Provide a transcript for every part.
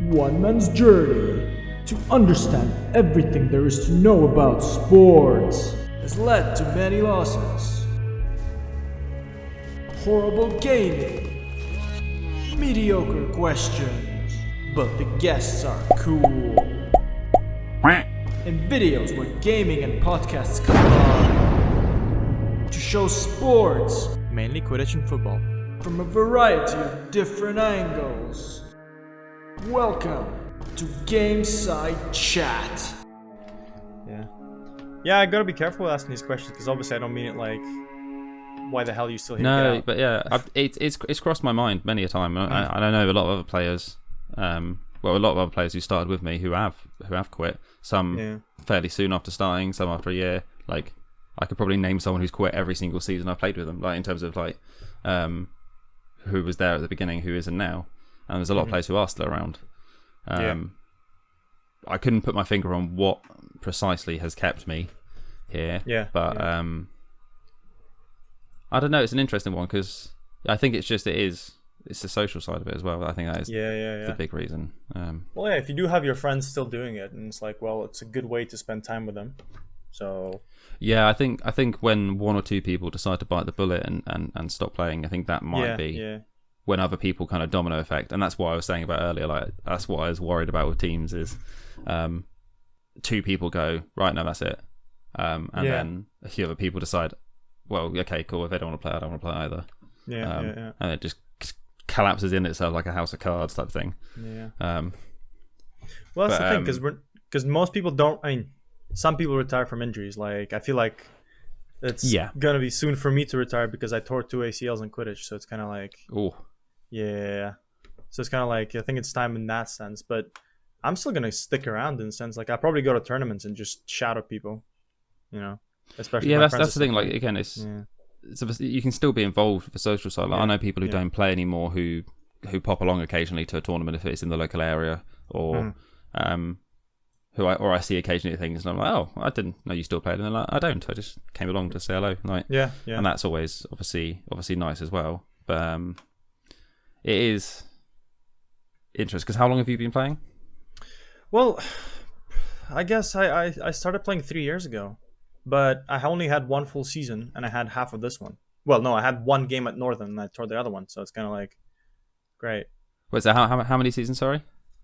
One man's journey to understand everything there is to know about sports has led to many losses. Horrible gaming, mediocre questions, but the guests are cool. And videos where gaming and podcasts collide to show sports, mainly Quidditch and football, from a variety of different angles. Welcome to Gameside Chat. Yeah, I gotta be careful asking these questions because obviously I don't mean it like, why the hell are you still here? No, but yeah, it's crossed my mind many a time. I know a lot of other players. A lot of other players who started with me who have quit. Some fairly soon after starting, some after a year. Like, I could probably name someone who's quit every single season I've played with them. Like, in terms of like, who was there at the beginning, who isn't now. And there's a lot of players who are still around. I couldn't put my finger on what precisely has kept me here. But I don't know. It's an interesting one because I think it's the social side of it as well. I think that is the big reason. Well, if you do have your friends still doing it, and it's like, well, it's a good way to spend time with them. So yeah, I think when one or two people decide to bite the bullet and stop playing, I think that might be when other people kind of domino effect. And that's what I was saying about earlier. Like, that's what I was worried about with teams is two people go, right, no, that's it. And then a few other people decide, well, okay, cool, if they don't want to play, I don't want to play either. And it just collapses in itself like a house of cards type thing. Well, that's the thing, because most people don't. I mean, some people retire from injuries. Like, I feel like it's gonna be soon for me to retire because I tore 2 ACLs in Quidditch. So it's kind of like, so it's kind of like, I think it's time in that sense. But I'm still gonna stick around in the sense, like, I probably go to tournaments and just shout at people, especially that's the thing. Like, again, so you can still be involved with the social side. Like, I know people who don't play anymore who pop along occasionally to a tournament if it's in the local area, or I see occasionally things and I'm like, oh, I didn't know you still played, and they're like, I don't. I just came along to say hello. Like, and that's always obviously nice as well. But it is interesting because how long have you been playing? Well, I guess I started playing 3 years ago. But I only had one full season, and I had half of this one. Well, no, I had one game at Northern, and I tore the other one, so it's kind of like, great. Wait, so how many seasons, sorry?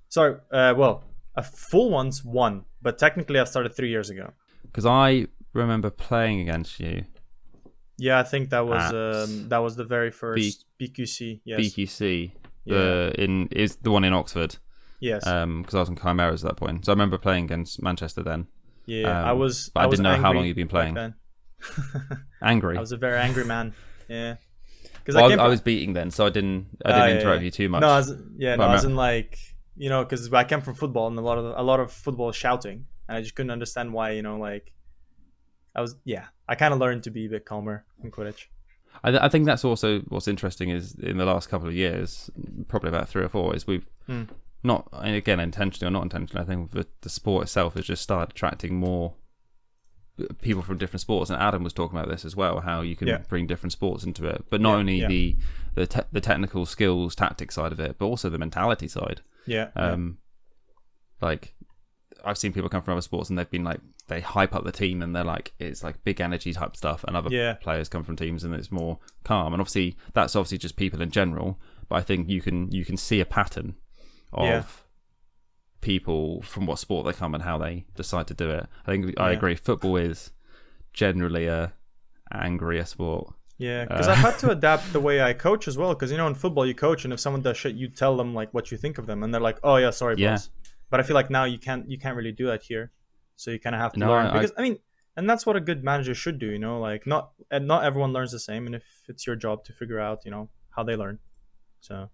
Sorry, well, a full one's one, but technically I started 3 years ago. Because I remember playing against you. Yeah, I think that was the very first BQC. Yes. BQC, is the one in Oxford. Yes. Because I was in Chimeras at that point, so I remember playing against Manchester then. Yeah, I was. But I didn't know how long you'd been playing. Angry. I was a very angry man. Yeah. Because I was beating then, so I didn't interrupt you too much. No, I was in like, because I came from football and a lot of football is shouting, and I just couldn't understand why. I kind of learned to be a bit calmer in Quidditch. I think that's also what's interesting is in the last couple of years, probably about 3 or 4, is we've. Not, and again, intentionally or not intentionally, I think the sport itself has just started attracting more people from different sports. And Adam was talking about this as well, how you can bring different sports into it, but not only the technical skills, tactics side of it, but also the mentality side. Like, I've seen people come from other sports and they've been like, they hype up the team and they're like, it's like big energy type stuff, and other players come from teams and it's more calm. And obviously, that's obviously just people in general, but I think you can see a pattern of people from what sport they come and how they decide to do it. I think I agree. Football is generally a angrier sport. Yeah, because I've had to adapt the way I coach as well. Because in football you coach, and if someone does shit, you tell them like what you think of them, and they're like, "Oh yeah, sorry, boss." But I feel like now you can't really do that here, so you kind of have to learn. Because and that's what a good manager should do. Like not everyone learns the same, and if it's your job to figure out, how they learn, so.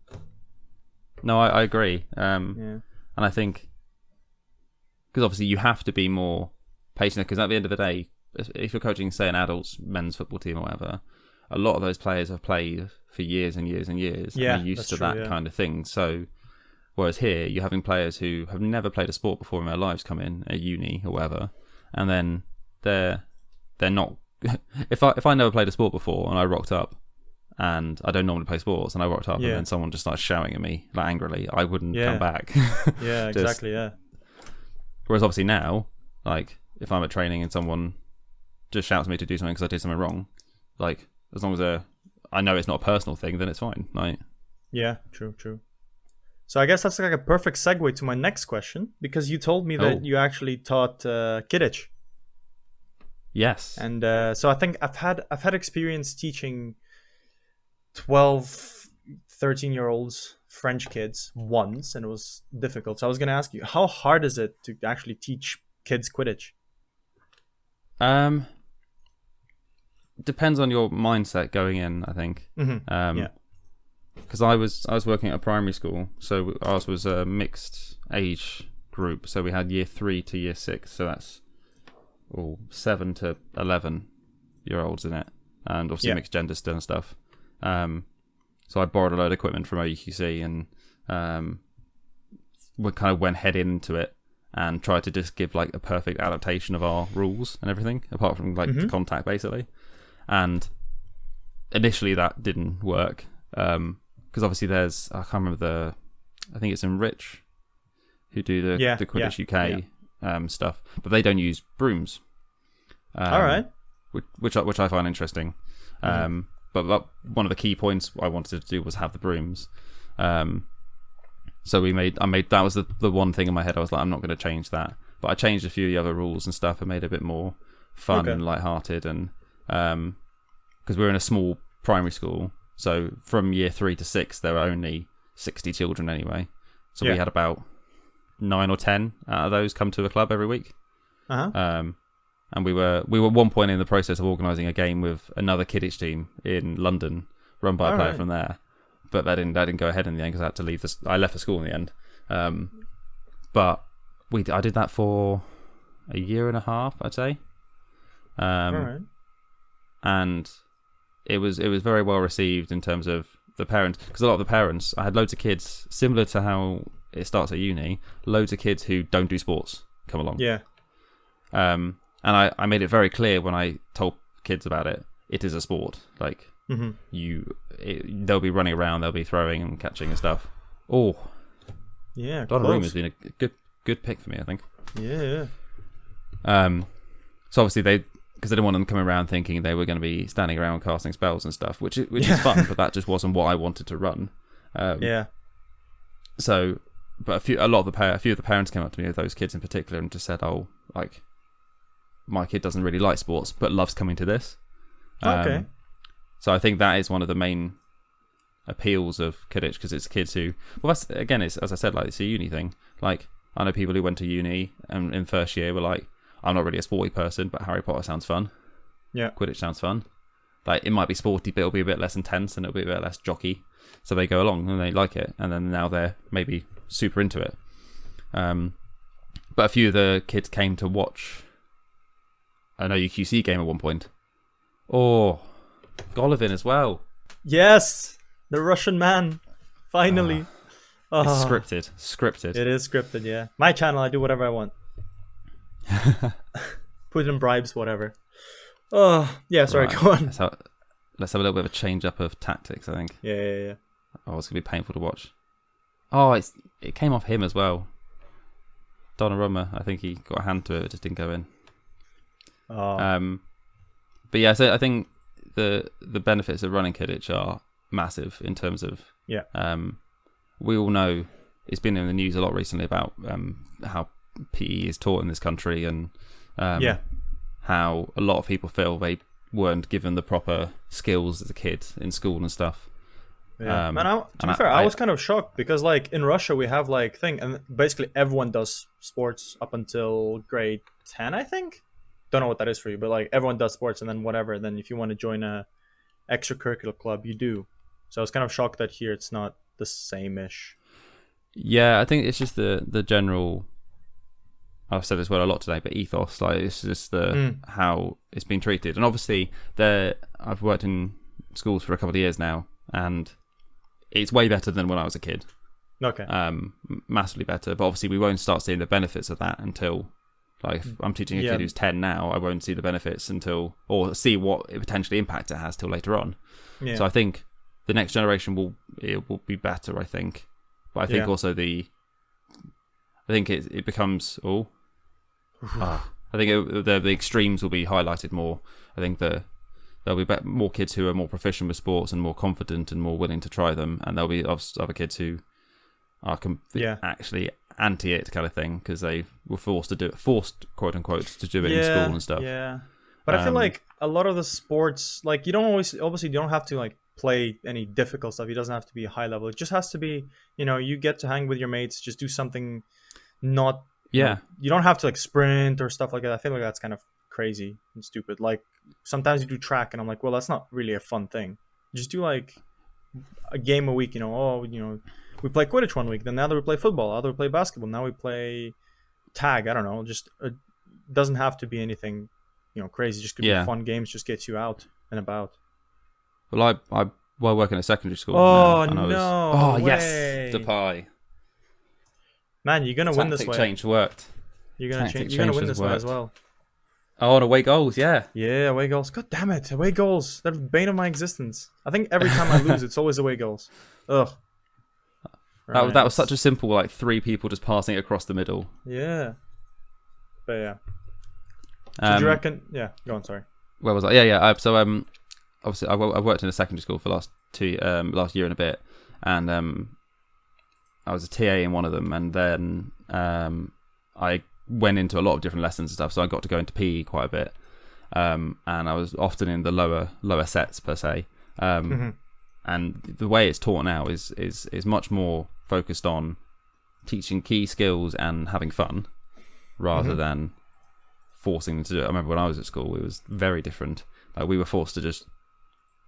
No, I agree. And I think, because obviously you have to be more patient, because at the end of the day, if you're coaching, say, an adults men's football team or whatever, a lot of those players have played for years and years and years and are used to that kind of thing. So, whereas here, you're having players who have never played a sport before in their lives come in at uni or whatever, and then they're not. If I never played a sport before and I rocked up, and I don't normally play sports, and I rocked up, and then someone just started shouting at me like angrily, I wouldn't come back. Yeah, exactly. Yeah. Whereas obviously now, like if I'm at training and someone just shouts at me to do something because I did something wrong, like as long as I know it's not a personal thing, then it's fine. Like, yeah, true. So I guess that's like a perfect segue to my next question, because you told me that you actually taught Quidditch. Yes. And so I think I've had experience teaching 12, 13-year-olds French kids once, and it was difficult. So I was going to ask you, how hard is it to actually teach kids Quidditch? Depends on your mindset going in, I think. Mm-hmm. Because I was working at a primary school, so ours was a mixed age group. So we had year 3 to year 6, so that's 7 to 11-year-olds in it, and obviously mixed gender still and stuff. So I borrowed a load of equipment from OUQC, and we kind of went head into it and tried to just give like a perfect adaptation of our rules and everything, apart from like the contact basically. And initially that didn't work, because obviously there's, I can't remember I think it's in Rich who do the Quidditch UK stuff, but they don't use brooms. All right. Which I find interesting. But one of the key points I wanted to do was have the brooms. So I made that was the one thing in my head. I was like, I'm not going to change that, but I changed a few of the other rules and stuff and made it a bit more fun and lighthearted. And because we're in a small primary school, so from year 3 to 6 there were only 60 children anyway. So we had about 9 or 10 out of those come to the club every week. And we were at one point in the process of organising a game with another Quidditch team in London, run by a player from there. But that didn't go ahead in the end because I had to leave. I left the school in the end. But I did that for a year and a half, I'd say. And it was very well received in terms of the parents, because a lot of the parents, I had loads of kids similar to how it starts at uni. Loads of kids who don't do sports come along. Yeah. And I made it very clear when I told kids about it. It is a sport. Like they'll be running around, they'll be throwing and catching and stuff. Oh, yeah. Donnarumma has been a good pick for me, I think. Yeah. So obviously because I didn't want them coming around thinking they were going to be standing around casting spells and stuff, which is fun, but that just wasn't what I wanted to run. So, but a few of the parents came up to me with those kids in particular and just said, "Oh, like my kid doesn't really like sports, but loves coming to this." Okay. So I think that is one of the main appeals of Quidditch, because it's kids who, well, that's again, it's as I said, like it's a uni thing. Like I know people who went to uni and in first year were like, I'm not really a sporty person, but Harry Potter sounds fun. Yeah. Quidditch sounds fun. Like it might be sporty, but it'll be a bit less intense and it'll be a bit less jockey. So they go along and they like it, and then now they're maybe super into it. But a few of the kids came to watch an OUQC game at one point. Oh, Golovin as well. Yes, the Russian man. Finally. It's scripted. It is scripted, yeah. My channel, I do whatever I want. Put in bribes, whatever. Oh, yeah, sorry, right. Go on. Let's have a little bit of a change up of tactics, I think. Yeah. Oh, it's going to be painful to watch. Oh, it came off him as well. Donnarumma, I think he got a hand to it, it just didn't go in. Oh. But yeah, so I think the benefits of running Quidditch are massive in terms of we all know it's been in the news a lot recently about how PE is taught in this country, and how a lot of people feel they weren't given the proper skills as a kid in school and stuff. Yeah. To be fair, I was kind of shocked because like in Russia we have like and basically everyone does sports up until grade 10, I think. Don't know what that is for you, but like everyone does sports, and then whatever. Then if you want to join a extracurricular club, you do. So I was kind of shocked that here it's not the same-ish. Yeah, I think it's just the general. I've said this a lot today, but ethos, like it's just how it's been treated. And obviously, I've worked in schools for a couple of years now, and it's way better than when I was a kid. Okay. Massively better, but obviously we won't start seeing the benefits of that until. Like, if I'm teaching a kid who's 10 now, I won't see the benefits or see what potentially impact it has till later on. Yeah. So I think the next generation will be better, I think. But I think also it becomes I think the extremes will be highlighted more. I think there'll be more kids who are more proficient with sports and more confident and more willing to try them, and there'll be other kids who are actually anti it kind of thing because they were forced quote unquote to do it in school and stuff. Yeah, but I feel like a lot of the sports, like you don't have to like play any difficult stuff. It doesn't have to be high level. It just has to be, you get to hang with your mates, just do something not. You don't have to like sprint or stuff like that. I feel like that's kind of crazy and stupid. Like sometimes you do track and I'm like, well, that's not really a fun thing. Just do like a game a week, we play Quidditch one week, then the other we play football, the other we play basketball, now we play tag. I don't know, just doesn't have to be anything crazy. Just could be fun games, just gets you out and about. Well, I work in a secondary school. Yes, the pie. Man, you're gonna win this way. Change worked. You're gonna win this way as well. Oh, and away goals, yeah. Yeah, away goals. God damn it, away goals. They're the bane of my existence. I think every time I lose, it's always away goals. Ugh. Right. That was such a simple, like 3 people just passing it across the middle. Yeah. But yeah. So do you reckon? Yeah, go on. Sorry. Where was I? Yeah. So obviously I worked in a secondary school for last year and a bit, and I was a TA in one of them, and then I went into a lot of different lessons and stuff, so I got to go into PE quite a bit, and I was often in the lower sets per se, and the way it's taught now is much more focused on teaching key skills and having fun rather than forcing them to do it. I remember when I was at school, it was very different. Like we were forced to just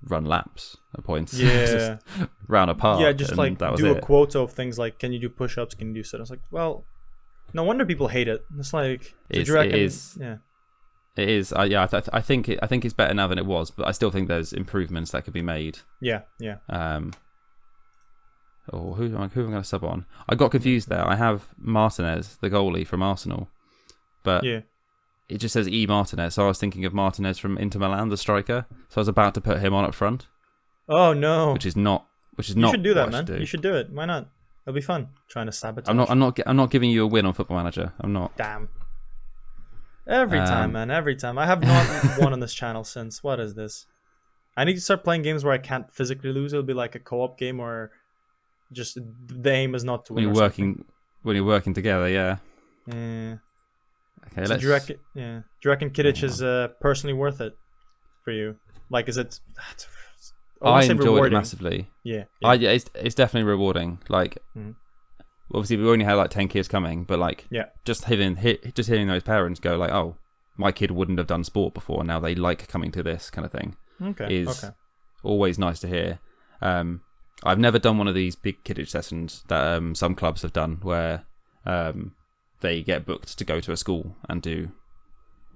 run laps at points, just round a park. Yeah, just like do a quota of things like, can you do push-ups? Can you do sit-ups? Like, well, no wonder people hate it. It's like, it is. I think it's better now than it was, but I still think there's improvements that could be made. Yeah. Who am I going to sub on? I got confused there. I have Martinez, the goalie from Arsenal, but it just says E Martinez, so I was thinking of Martinez from Inter Milan, the striker. So I was about to put him on up front. Oh no! Which is not. You should do that, man. You should do it. Why not? It'll be fun. Trying to sabotage. I'm not giving you a win on Football Manager. I'm not. Damn. Every time, man. Every time. I have not won on this channel since. What is this? I need to start playing games where I can't physically lose. It'll be like a co-op game or just the aim is not to win. When you're working together, yeah. Yeah. Okay. So do you reckon Quidditch is personally worth it for you? Like, is it? I enjoyed it massively. Yeah. It's definitely rewarding. Like, obviously we only had like 10 kids coming, but like, just hearing those parents go like, oh, my kid wouldn't have done sport before, now they like coming to this kind of thing. Is always nice to hear. I've never done one of these big Quidditch sessions that some clubs have done, where they get booked to go to a school and do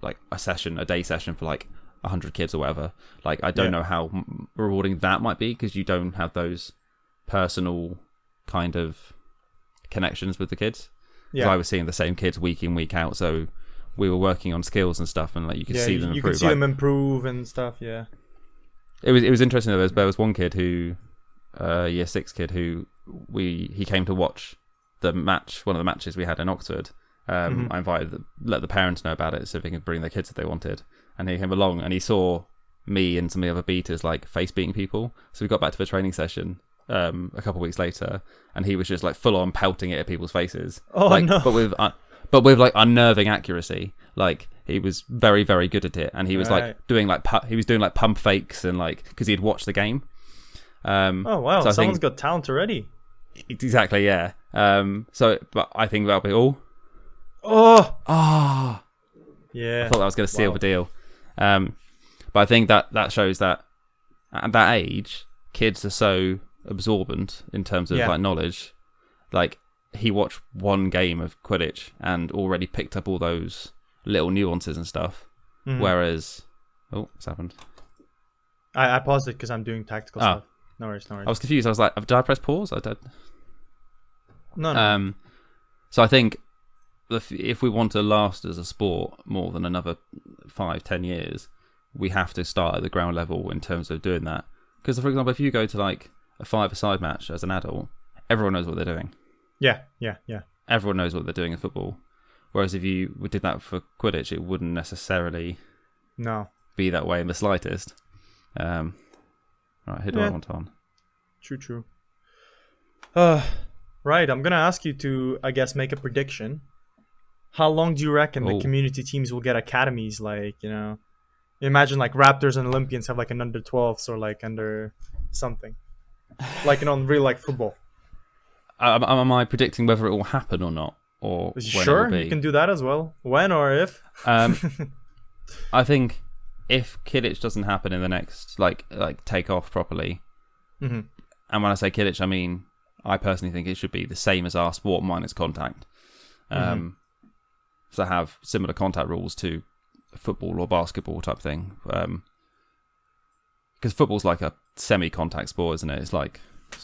like a day session for like 100 kids or whatever. Like, I don't know how rewarding that might be, because you don't have those personal kind of connections with the kids. Yeah, I was seeing the same kids week in, week out, so we were working on skills and stuff, and like you could see them improve. You could see them improve and stuff. Yeah, it was interesting though. There was one kid who, year 6 kid, who he came to watch one of the matches we had in Oxford. I let the parents know about it so they could bring their kids if they wanted, and he came along and he saw me and some of the other beaters like face beating people, so we got back to the training session a couple of weeks later, and he was just like full on pelting it at people's faces, but with like unnerving accuracy. Like, he was very, very good at it, and he was like doing pump fakes, and like, because he'd watched the game. Oh wow, so someone's got talent already. Exactly, yeah. But I think that'll be all. Yeah. I thought that was going to seal the deal. But I think that shows that at that age, kids are so absorbent in terms of like knowledge. Like, he watched one game of Quidditch and already picked up all those little nuances and stuff. Whereas, what's happened? I paused it because I'm doing tactical stuff. No worries. I was confused. I was like, did I press pause? I did. No. So I think if we want to last as a sport more than another 5-10 years, we have to start at the ground level in terms of doing that. Because, for example, if you go to like a five-a-side match as an adult, everyone knows what they're doing. Yeah. Everyone knows what they're doing in football. Whereas if you did that for Quidditch, it wouldn't necessarily be that way in the slightest. Right, who do I want on? True. Right, I'm going to ask you to, I guess, make a prediction. How long do you reckon the community teams will get academies? Like, imagine like Raptors and Olympians have like an under 12s or like under something. Like in real like football. Am I predicting whether it will happen or not? Or when sure, it will be? You can do that as well. When or if? I think if Quidditch doesn't happen in the next, like take off properly, and when I say Quidditch, I mean, I personally think it should be the same as our sport minus contact. So have similar contact rules to football or basketball type thing. Because football's like a semi-contact sport, isn't it? It's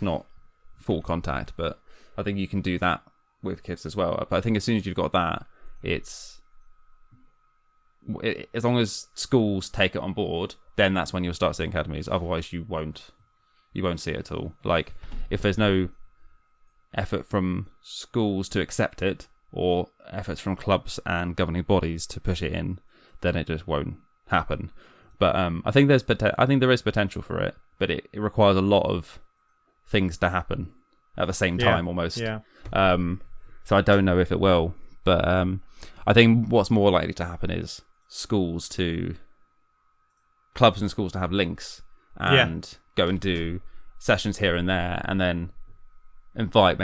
not full contact, but I think you can do that with kids as well. But I think as soon as you've got that, as long as schools take it on board, then that's when you'll start seeing academies. Otherwise, you won't see it at all. Like if there's no effort from schools to accept it, or efforts from clubs and governing bodies to push it in, then it just won't happen. But I think there is potential for it, but it requires a lot of things to happen at the same time almost. Yeah. So I don't know if it will, but I think what's more likely to happen is clubs and schools to have links and go and do sessions here and there, and then invite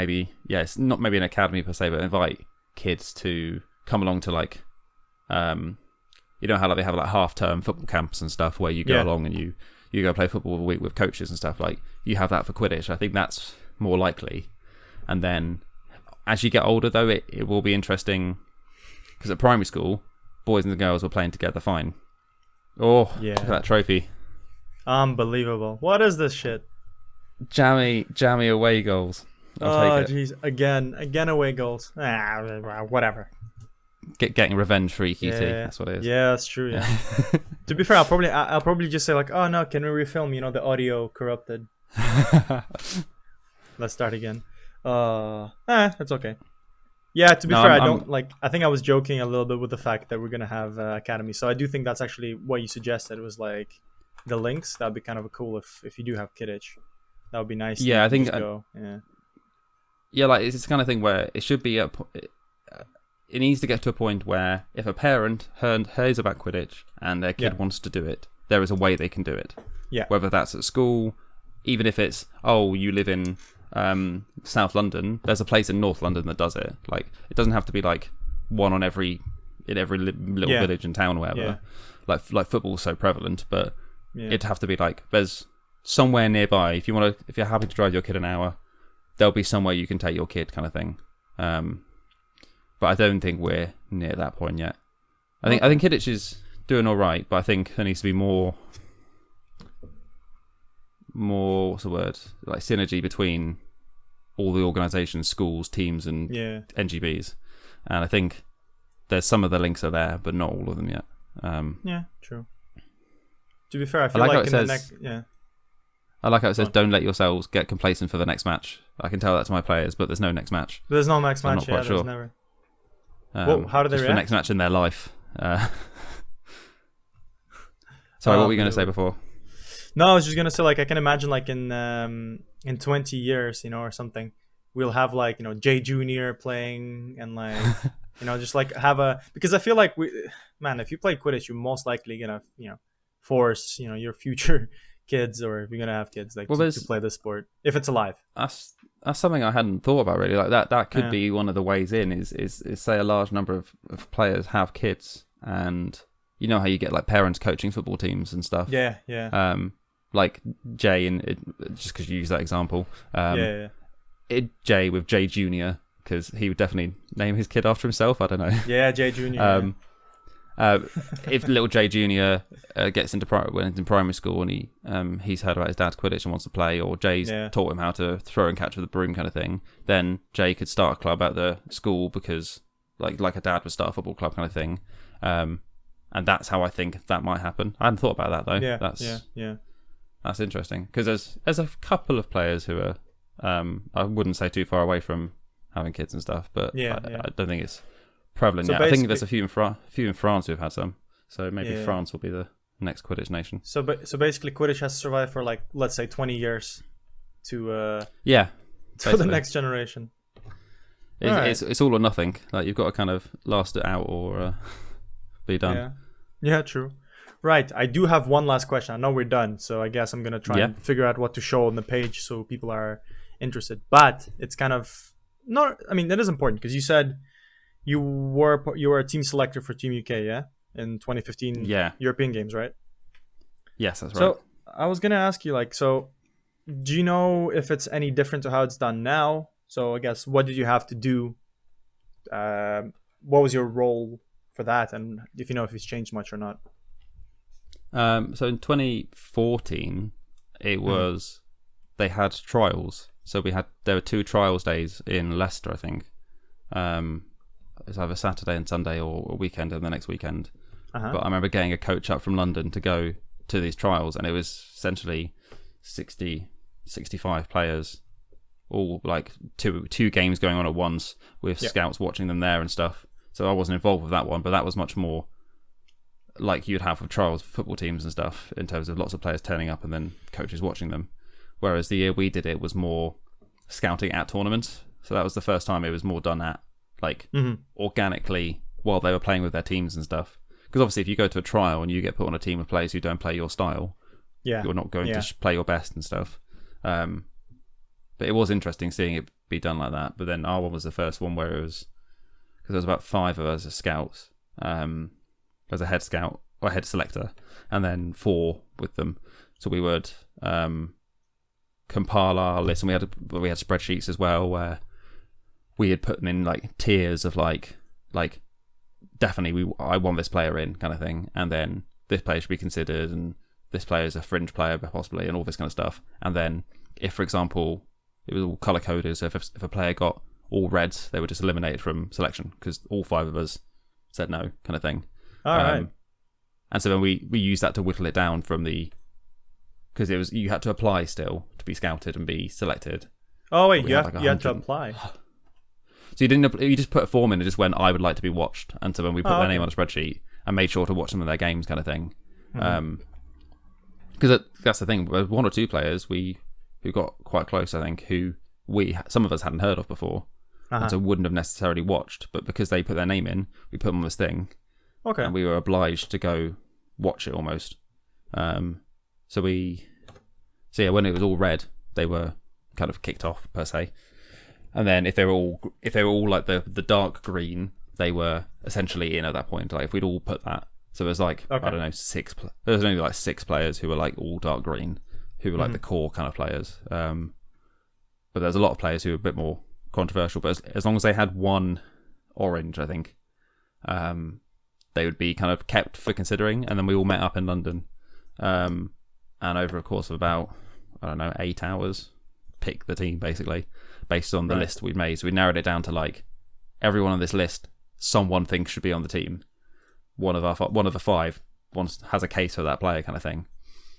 it's not maybe an academy per se, but invite kids to come along to like how like they have like half-term football camps and stuff where you go along and you go play football a week with coaches and stuff. Like you have that for Quidditch. I think that's more likely. And then as you get older though, it will be interesting because at primary school boys and girls were playing together fine. Look at that trophy, unbelievable. What is this shit? Jammy away goals. Oh jeez, again away goals. Whatever. Getting revenge for EQT. That's what it is. Yeah, that's true. Yeah. To be fair, I'll probably just say like, oh no, can we refilm? The audio corrupted. Let's start again. That's okay. Yeah, to be fair, I think I was joking a little bit with the fact that we're gonna have academy. So I do think that's actually what you suggested. It was like the links. That'd be kind of cool if you do have Quidditch. That would be nice. Yeah, I think. Yeah, like it's the kind of thing where it should be it needs to get to a point where if a parent hears about Quidditch and their kid wants to do it, there is a way they can do it. Yeah. Whether that's at school, even if it's you live in South London, there's a place in North London that does it. Like it doesn't have to be like one in every little village and town or whatever. Yeah. Like football's so prevalent, but it'd have to be like there's somewhere nearby. If you're happy to drive your kid an hour, there'll be somewhere you can take your kid, kind of thing. But I don't think we're near that point yet. I think Quidditch is doing all right, but I think there needs to be more what's the word? Like synergy between all the organisations, schools, teams, and NGBs. And I think there's some of the links are there, but not all of them yet. Yeah, true. To be fair, I feel like in the next I like how it says, "Don't let yourselves get complacent for the next match." I can tell that to my players, but there's no next match. There's no next match. I'm not quite sure. Never. How do they react? The next match in their life. Sorry, what were you going to say before? No, I was just going to say, like, I can imagine, like, in 20 years, or something, we'll have, like, Jay Jr. playing and, like, just, like, have a... Because I feel like, if you play Quidditch, you're most likely going to, force, your future kids, or if you're going to have kids, like, to play this sport, if it's alive. That's something I hadn't thought about, really. Like, that could be one of the ways in, is say, a large number of players have kids, and... You know how you get like parents coaching football teams and stuff. Yeah. Like Jay, just because you use that example. Jay with Jay Junior, because he would definitely name his kid after himself. I don't know. Yeah, Jay Junior. If little Jay Junior gets into primary school and he's heard about his dad's Quidditch and wants to play, or Jay's taught him how to throw and catch with a broom, kind of thing, then Jay could start a club at the school because like a dad would start a football club, kind of thing. And that's how I think that might happen. I hadn't thought about that though. Yeah, That's interesting because there's a couple of players who are I wouldn't say too far away from having kids and stuff, but I don't think it's prevalent yet. I think there's a few in France who've had some, so maybe France will be the next Quidditch nation. So basically, Quidditch has to survive for like, let's say, 20 years to to the next generation. It's all or nothing. Like you've got to kind of last it out or be done. Yeah, true. Right, I do have one last question. I know we're done, so I guess I'm gonna try and figure out what to show on the page so people are interested. But it's kind of not. I mean, that is important because you said you were a team selector for Team UK, in 2015 European Games, right? Yes, that's right. So I was gonna ask you, like, so do you know if it's any different to how it's done now? So I guess what did you have to do? What was your role for that, and if you know if it's changed much or not? So in 2014, it was they had trials. So there were 2 trials days in Leicester, I think. It's either Saturday and Sunday or a weekend and the next weekend. But I remember getting a coach up from London to go to these trials, and it was essentially 60, 65 players, all like two games going on at once with scouts watching them there and stuff. So I wasn't involved with that one, but that was much more like you'd have with trials for football teams and stuff in terms of lots of players turning up and then coaches watching them. Whereas the year we did it was more scouting at tournaments. So that was the first time it was more done at like organically while they were playing with their teams and stuff. Because obviously if you go to a trial and you get put on a team of players who don't play your style, you're not going to play your best and stuff. But it was interesting seeing it be done like that. But then our one was the first one where it was, because there was about 5 of us as scouts, as a head scout or head selector, and then 4 with them. So we would compile our list, and we had spreadsheets as well where we had put them in like tiers of like definitely I want this player in kind of thing, and then this player should be considered, and this player is a fringe player possibly, and all this kind of stuff. And then if, for example, it was all color coded, so if a player got all reds, they were just eliminated from selection because all 5 of us said no, kind of thing. All right. And so then we used that to whittle it down from because it was you had to apply still to be scouted and be selected. Oh wait, you had to apply. So you just put a form in and just went, I would like to be watched, and so when we put their name on a spreadsheet and made sure to watch some of their games, kind of thing. Because that's the thing, there was 1 or 2 players who got quite close, I think, who some of us hadn't heard of before, and so wouldn't have necessarily watched, but because they put their name in, we put them on this thing. Okay. And we were obliged to go watch it almost. So when it was all red, they were kind of kicked off per se. And then if they were all like the dark green, they were essentially in at that point. Like if we'd all put that, so there's like I don't know 6. There was only like 6 players who were like all dark green, who were like the core kind of players. But there's a lot of players who were a bit more controversial. But as long as they had 1 orange, I think. They would be kind of kept for considering, and then we all met up in London, and over a course of about 8 hours, pick the team basically based on the list we'd made. So we narrowed it down to like everyone on this list, someone thinks should be on the team. One of the 5 has a case for that player, kind of thing,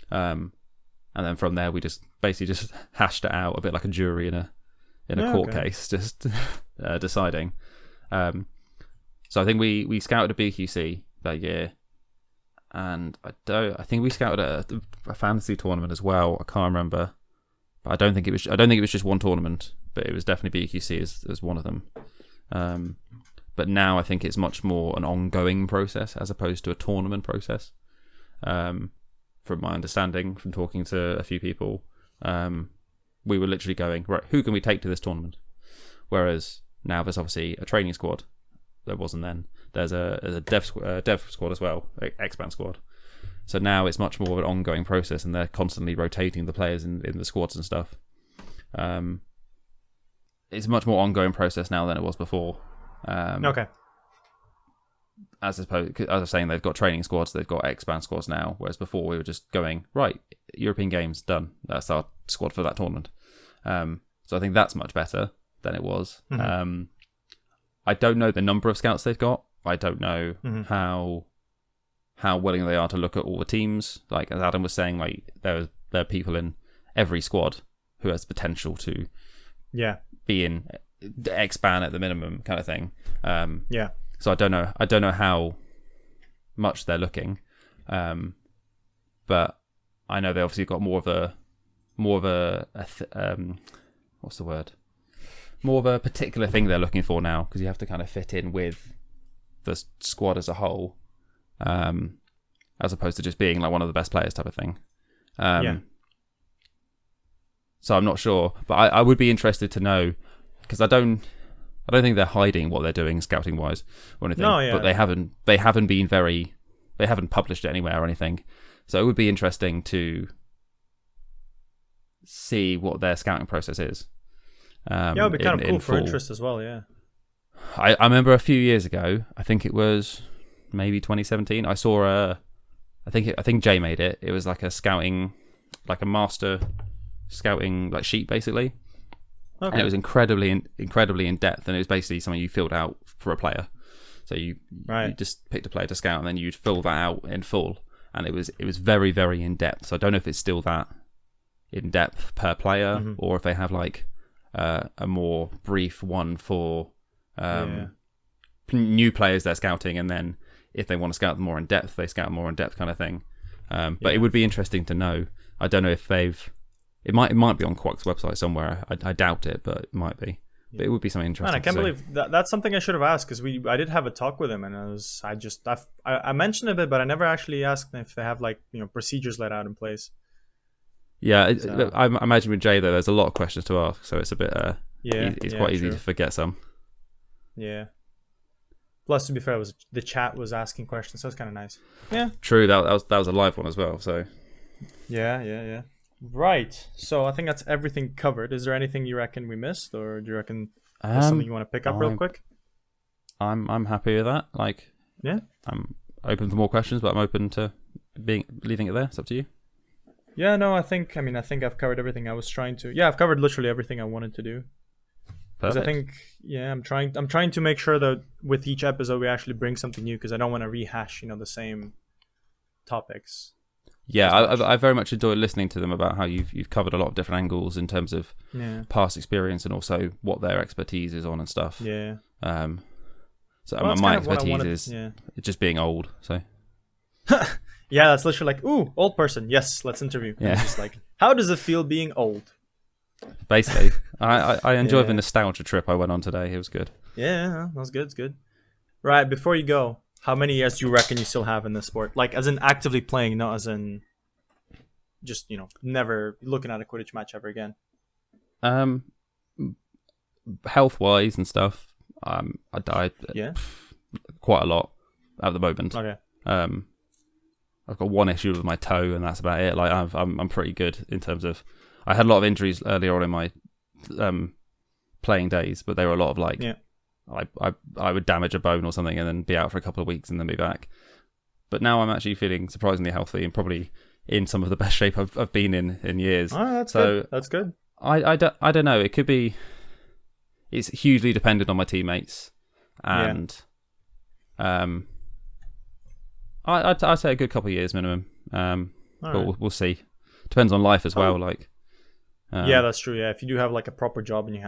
and then from there we just basically just hashed it out a bit like a jury in a court case, just deciding. So I think we scouted a BQC that year, and I think we scouted a fantasy tournament as well. I can't remember, but I don't think it was just one tournament, but it was definitely BQC as one of them. But now I think it's much more an ongoing process as opposed to a tournament process. From my understanding, from talking to a few people, we were literally going, right, who can we take to this tournament? Whereas now there's obviously a training squad. There wasn't then. There's a dev squad as well, expand squad. So now it's much more of an ongoing process, and they're constantly rotating the players in the squads and stuff. It's a much more ongoing process now than it was before. Okay. As I was saying, they've got training squads, they've got expand squads now, whereas before we were just going, right, European Games, done. That's our squad for that tournament. So I think that's much better than it was. Mm-hmm. I don't know the number of scouts they've got. I don't know how willing they are to look at all the teams. Like as Adam was saying, like there there are people in every squad who has potential to be in X-ban at the minimum kind of thing. So I don't know how much they're looking, but I know they obviously got more of a what's the word? More of a particular thing they're looking for now, because you have to kind of fit in with the squad as a whole, as opposed to just being like one of the best players type of thing. So I'm not sure, but I would be interested to know, because I don't think they're hiding what they're doing scouting wise or anything. But they haven't published it anywhere or anything. So it would be interesting to see what their scouting process is. It would be kind of cool for interest as well. Yeah. I remember a few years ago, I think it was maybe 2017. I saw I think Jay made it. It was like a scouting, like a master scouting like sheet basically. Okay. And it was incredibly in depth, and it was basically something you filled out for a player. So you just picked a player to scout, and then you'd fill that out in full, and it was very, very in depth. So I don't know if it's still that in depth per player, or if they have like a more brief one for new players they're scouting, and then if they want to scout them more in depth, they scout more in depth kind of thing. But it would be interesting to know. I don't know if they've. It might be on Quack's website somewhere. I doubt it, but it might be. But it would be something interesting. Man, I can't believe that's something I should have asked, because I did have a talk with him, and I mentioned a bit, but I never actually asked if they have like procedures laid out in place. Yeah, so. I imagine with Jay though, there's a lot of questions to ask, so it's a bit it's quite easy to forget some. Yeah. Plus, to be fair, the chat was asking questions, so it's kind of nice. Yeah. True. That was a live one as well. So. Yeah. Right. So I think that's everything covered. Is there anything you reckon we missed, or do you reckon there's something you want to pick up real quick? I'm happy with that. Like, yeah. I'm open for more questions, but I'm open to leaving it there. It's up to you. Yeah. No. I think I've covered everything I was trying to. Yeah, I've covered literally everything I wanted to do. Because I think, I'm trying to make sure that with each episode we actually bring something new, because I don't want to rehash, the same topics. Yeah, I very much enjoy listening to them about how you've covered a lot of different angles in terms of past experience, and also what their expertise is on and stuff. Yeah. So my expertise is just being old. So. Yeah, that's literally like, ooh, old person. Yes, let's interview. Yeah. And just like, how does it feel being old? Basically, I enjoyed the nostalgia trip I went on today. It was good. Yeah, that was good. It's good. Right, before you go, how many years do you reckon you still have in this sport? Like, as in actively playing, not as in just, never looking at a Quidditch match ever again. Health-wise and stuff, I died quite a lot at the moment. Okay. I've got one issue with my toe, and that's about it. Like, I'm pretty good in terms of. I had a lot of injuries earlier on in my playing days, but they were a lot of like. Yeah. I would damage a bone or something and then be out for a couple of weeks and then be back. But now I'm actually feeling surprisingly healthy and probably in some of the best shape I've been in years. Oh, that's good. That's good. I don't know. It could be. It's hugely dependent on my teammates, and I'd say a good couple of years minimum. But we'll see. Depends on life as well. Like. Yeah, that's true. Yeah, if you do have like a proper job and you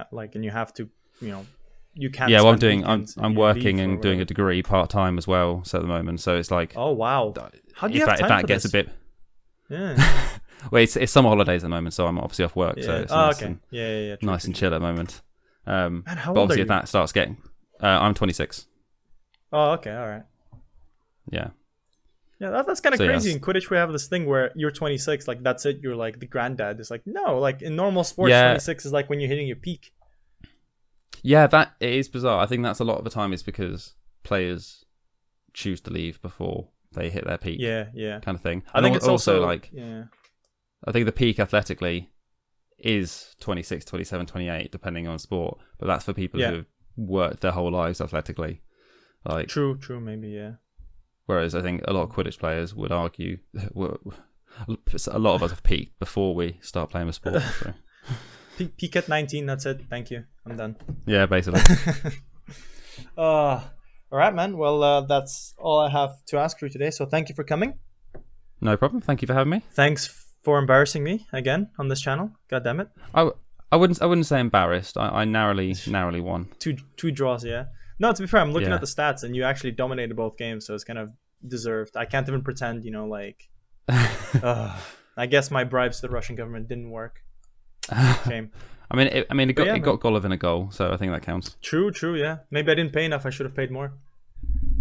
have to, you can't. Yeah, well, I'm working and doing a degree part time as well. So at the moment, so it's like. Oh wow! How do you have time if that for gets this? A bit. Yeah. Well, it's summer holidays at the moment, so I'm obviously off work. Yeah. So it's nice okay. Yeah. True, nice and chill at the moment. Man, how but old obviously, are you? if that starts getting, I'm 26. Oh, okay, all right. Yeah. Yeah, that's kind of crazy. Yes. In Quidditch, we have this thing where you're 26, like that's it. You're like the granddad. It's like no, like in normal sports, 26 is like when you're hitting your peak. Yeah, that it is bizarre. I think that's a lot of the time is because players choose to leave before they hit their peak. Yeah. Kind of thing. I think it's also like I think the peak athletically is 26, 27, 28, depending on sport. But that's for people who have worked their whole lives athletically. Like true, maybe Whereas I think a lot of Quidditch players would argue a lot of us have peaked before we start playing the sport. So. Peak at 19, that's it. Thank you. I'm done. Yeah, basically. All right, man. Well, that's all I have to ask you today. So thank you for coming. No problem. Thank you for having me. Thanks for embarrassing me again on this channel. God damn it. I wouldn't say embarrassed. I narrowly won. Two draws, yeah. No, to be fair, I'm looking at the stats, and you actually dominated both games, so it's kind of deserved. I can't even pretend, like... I guess my bribes to the Russian government didn't work. Shame. It got Golovin in a goal, so I think that counts. True, yeah. Maybe I didn't pay enough. I should have paid more.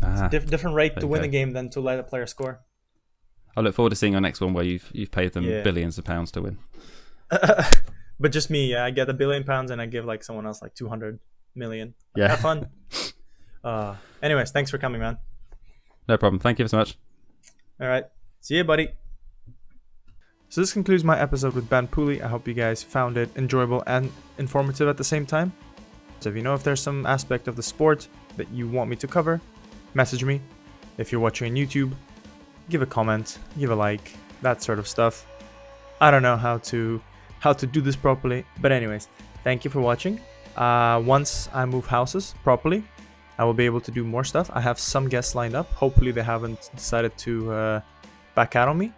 It's a different rate to win a game than to let a player score. I look forward to seeing our next one where you've paid them billions of pounds to win. But just me, I get £1 billion and I give like someone else like 200 million. Yeah. Have fun. Anyways, thanks for coming, man. No problem. Thank you so much. All right. See you, buddy. So this concludes my episode with Ben Pooley. I hope you guys found it enjoyable and informative at the same time. So if there's some aspect of the sport that you want me to cover, message me. If you're watching on YouTube, give a comment, give a like, that sort of stuff. I don't know how to do this properly, but anyways, thank you for watching. Once I move houses properly, I will be able to do more stuff. I have some guests lined up. Hopefully they haven't decided to back out on me.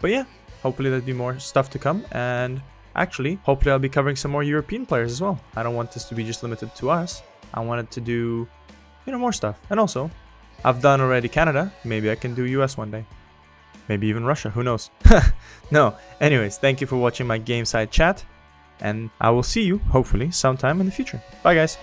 But yeah, hopefully there'll be more stuff to come, and actually, hopefully I'll be covering some more European players as well. I don't want this to be just limited to us. I wanted to do, more stuff. And also, I've done already Canada. Maybe I can do US one day. Maybe even Russia. Who knows? No. Anyways, thank you for watching my Gameside chat. And I will see you, hopefully, sometime in the future. Bye, guys.